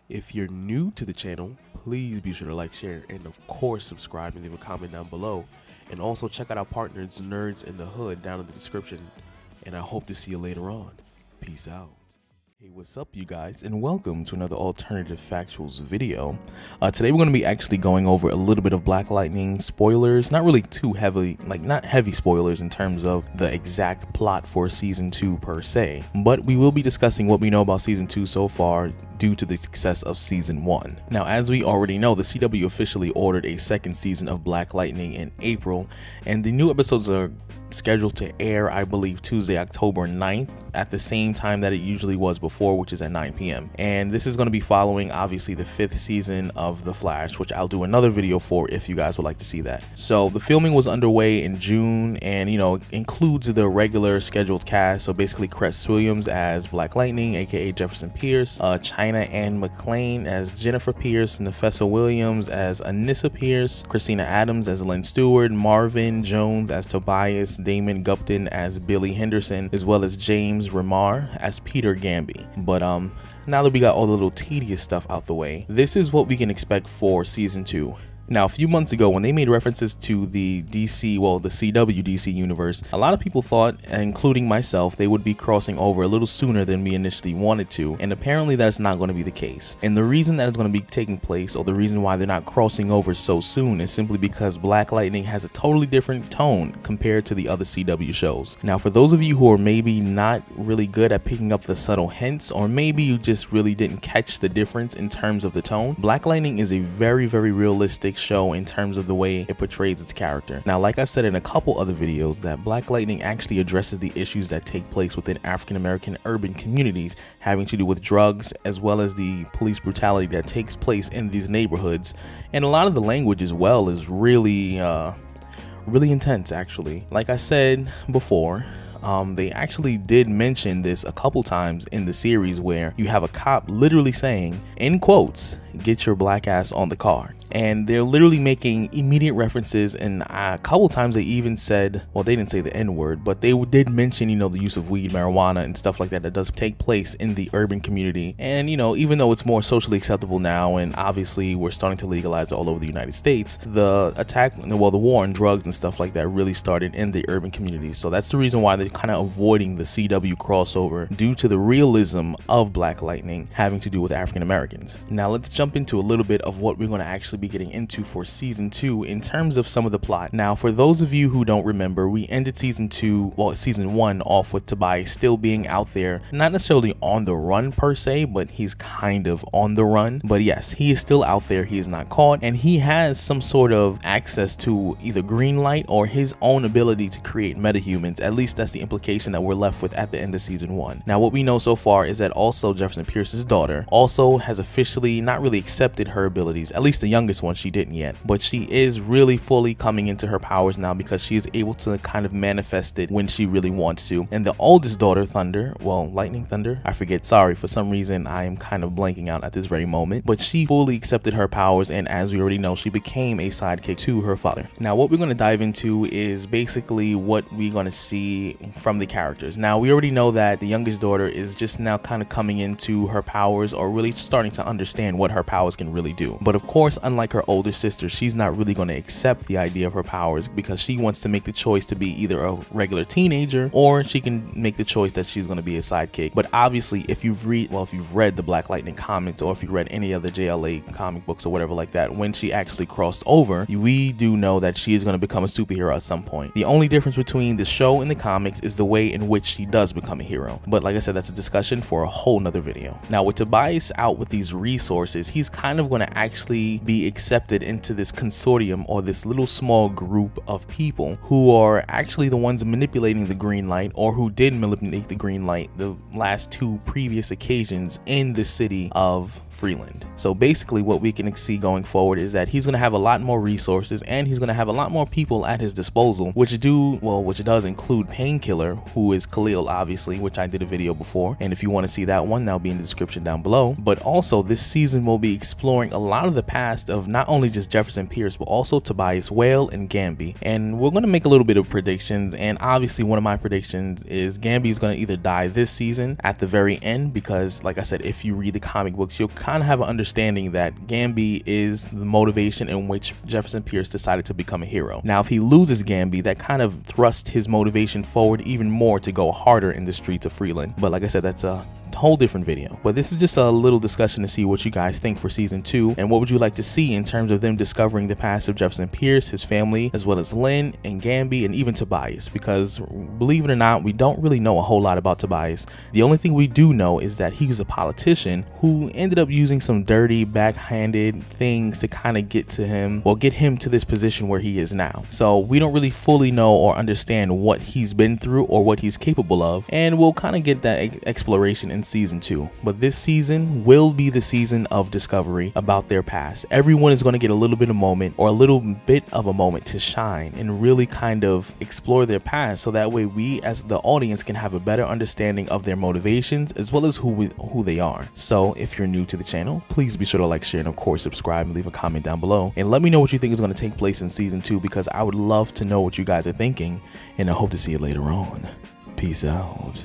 If you're new to the channel, please be sure to like, share, and of course subscribe and leave a comment down below. And also check out our partners, Nerds in the Hood, down in the description. And I hope to see you later on. Peace out. Hey, what's up, you guys, and welcome to another alternative factuals video. Today we're going to be actually going over a little bit of Black Lightning spoilers, not really too heavily, not heavy spoilers in terms of the exact plot for season 2 per se, but we will be discussing what we know about season 2 so far due to the success of season 1. Now, as we already know, the CW officially ordered a second season of Black Lightning in April, and the new episodes are scheduled to air, I believe, Tuesday, October 9th at the same time that it usually was before, which is at 9 p.m. And this is going to be following, obviously, the 5th season of The Flash, which I'll do another video for if you guys would like to see that. So the filming was underway in June, and includes the regular scheduled cast. So basically Cress Williams as Black Lightning, aka Jefferson Pierce, China Ann McClain as Jennifer Pierce, Nefessa Williams as Anissa Pierce, Christina Adams as Lynn Stewart, Marvin Jones as Tobias, Damon Gupton as Billy Henderson, as well as James Remar as Peter Gambi. But now that we got all the little tedious stuff out the way, this is what we can expect for season 2. Now, a few months ago, when they made references to the DC, well, the CW DC universe, a lot of people thought, including myself, they would be crossing over a little sooner than we initially wanted to, and apparently that's not going to be the case. And the reason that is going to be taking place, or the reason why they're not crossing over so soon, is simply because Black Lightning has a totally different tone compared to the other CW shows. Now, for those of you who are maybe not really good at picking up the subtle hints, or maybe you just really didn't catch the difference in terms of the tone, Black Lightning is a very, very realistic show in terms of the way it portrays its character. Now, like I've said in a couple other videos, that Black Lightning actually addresses the issues that take place within African American urban communities having to do with drugs, as well as the police brutality that takes place in these neighborhoods. And a lot of the language as well is really intense, actually. Like I said before, they actually did mention this a couple times in the series, where you have a cop literally saying, in quotes, "Get your black ass on the car." And they're literally making immediate references, and a couple times they even said, well, they didn't say the N-word, but they did mention, the use of weed, marijuana, and stuff like that does take place in the urban community. And, even though it's more socially acceptable now, and obviously we're starting to legalize it all over the United States, the war on drugs and stuff like that really started in the urban community. So that's the reason why they're kind of avoiding the CW crossover, due to the realism of Black Lightning having to do with African Americans. Now let's jump into a little bit of what we're going to actually be getting into for season 2 in terms of some of the plot. Now, for those of you who don't remember, we ended season 1 off with Tobias still being out there, not necessarily on the run per se, but he's kind of on the run. But yes, he is still out there, he is not caught, and he has some sort of access to either green light or his own ability to create metahumans. At least that's the implication that we're left with at the end of season 1. Now, what we know so far is that also Jefferson Pierce's daughter also has officially not really accepted her abilities, at least the youngest one, she didn't yet, but she is really fully coming into her powers now, because she is able to kind of manifest it when she really wants to. And the oldest daughter, Lightning Thunder, I forget, sorry, for some reason I am kind of blanking out at this very moment, but she fully accepted her powers, and as we already know, she became a sidekick to her father. Now, what we're going to dive into is basically what we're going to see from the characters. Now, we already know that the youngest daughter is just now kind of coming into her powers, or really starting to understand what her powers can really do. But of course, unlike her older sister, she's not really going to accept the idea of her powers, because she wants to make the choice to be either a regular teenager, or she can make the choice that she's going to be a sidekick. But obviously, if you've read the Black Lightning comics, or if you read any other JLA comic books or whatever like that, when she actually crossed over, we do know that she is going to become a superhero at some point. The only difference between the show and the comics is the way in which she does become a hero. But like I said, that's a discussion for a whole nother video. Now, with Tobias out with these resources, he's kind of going to actually be accepted into this consortium, or this little small group of people who are actually the ones manipulating the green light, or who did manipulate the green light the last 2 previous occasions in the city of Freeland. So basically what we can see going forward is that he's going to have a lot more resources, and he's going to have a lot more people at his disposal, which does include Painkiller, who is Khalil, obviously, which I did a video before, and if you want to see that one, that'll be in the description down below. But also, this season will will be exploring a lot of the past of not only just Jefferson Pierce, but also Tobias Whale and Gambi. And we're going to make a little bit of predictions, and obviously one of my predictions is Gambi is going to either die this season at the very end, because like I said, if you read the comic books, you'll kind of have an understanding that Gambi is the motivation in which Jefferson Pierce decided to become a hero. Now, if he loses Gambi, that kind of thrust his motivation forward even more to go harder in the streets of Freeland. But like I said, that's a whole different video. But this is just a little discussion to see what you guys think for season 2, and what would you like to see in terms of them discovering the past of Jefferson Pierce, his family, as well as Lynn and Gambi, and even Tobias, because believe it or not, we don't really know a whole lot about Tobias. The only thing we do know is that he was a politician who ended up using some dirty, backhanded things to kind of get him to this position where he is now. So we don't really fully know or understand what he's been through or what he's capable of, and we'll kind of get that exploration in season 2. But this season will be the season of discovery about their past. Everyone is going to get a little bit of a moment to shine and really kind of explore their past, so that way we as the audience can have a better understanding of their motivations as well as who they are. So if you're new to the channel, please be sure to like, share, and of course subscribe, and leave a comment down below, and let me know what you think is going to take place in season 2, because I would love to know what you guys are thinking, and I hope to see you later on. Peace out.